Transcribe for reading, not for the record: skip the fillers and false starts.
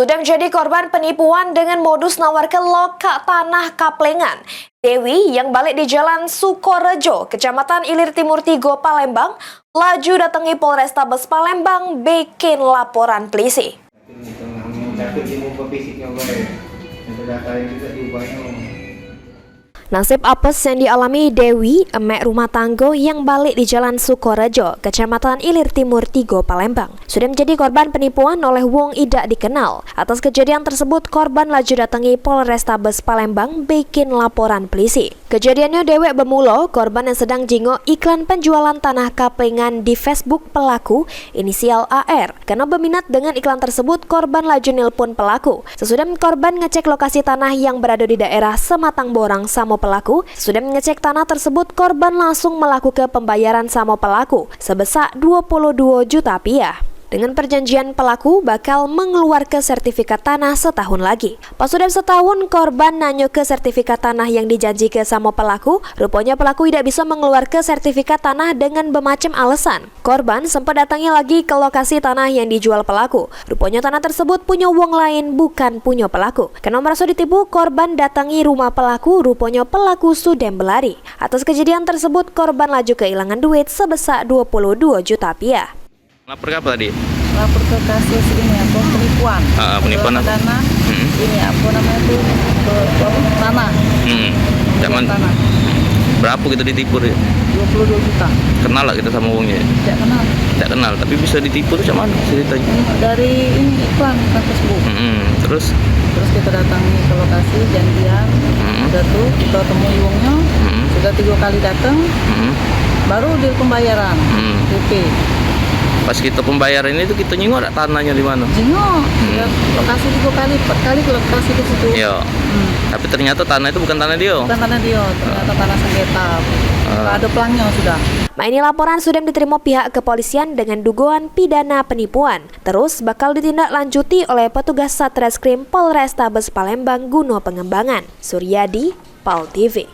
Sudah menjadi korban penipuan dengan modus nawarkan lokak tanah kaplengan. Dewi yang balik di Jalan Sukorejo, Kecamatan Ilir Timur 3, Palembang, laju datangi Polrestabes Palembang bikin laporan polisi. Nasib apes yang dialami Dewi, emek rumah tangga yang balik di Jalan Sukorejo, Kecamatan Ilir Timur 3, Palembang, sudah menjadi korban penipuan oleh wong idak dikenal. Atas kejadian tersebut, korban laju datangi Polrestabes Palembang bikin laporan polisi. Kejadiannya dewek bermula, korban yang sedang jingok iklan penjualan tanah kaplengan di Facebook pelaku inisial AR. Karena berminat dengan iklan tersebut, korban laju nelpon pelaku. Sesudah korban ngecek lokasi tanah yang berada di daerah Sematang Borang sama pelaku, sudah mengecek tanah tersebut, korban langsung melakukan pembayaran sama pelaku sebesar 22 juta rupiah. Dengan perjanjian pelaku bakal mengeluarkan sertifikat tanah setahun lagi. Pas sudah setahun, korban nanya ke sertifikat tanah yang dijanjikan sama pelaku. Rupanya pelaku tidak bisa mengeluarkan sertifikat tanah dengan bermacam alasan. Korban sempat datangi lagi ke lokasi tanah yang dijual pelaku. Rupanya tanah tersebut punya wong lain, bukan punya pelaku. Karena merasa ditipu, korban datangi rumah pelaku. Rupanya pelaku sudah berlari. Atas kejadian tersebut, korban laju kehilangan duit sebesar 22 juta rupiah. Lapor ke apa tadi? Lapor ke kasus ini apa penipuan. Penipuan apa? Dana. Ini apa namanya itu tanah. Zaman Tanah. Berapa kita ditipu ya? 22 juta. Kenal lah kita sama wongnya? Tidak kenal. Tidak kenal, tapi bisa ditipu tuh cuman ceritanya? Dari ini iklan Facebook. Terus kita datangi ke lokasi janjian. Udah tuh kita temui wongnya. Sudah 3 kali datang. Baru deal pembayaran. PP. Pas kita pembayaran itu kita nyingok tanahnya di mana? Jengok. Lokasi 3 kali, 4 kali ke lokasi ke situ. Iya. Tapi ternyata tanah itu bukan tanah dia. Bukan tanah dia, ternyata tanah sengketa. Ada pelangnya sudah. Ini laporan sudah diterima pihak kepolisian dengan dugaan pidana penipuan. Terus bakal ditindaklanjuti oleh petugas Satreskrim Polrestabes Palembang guna pengembangan. Suryadi, PAL TV.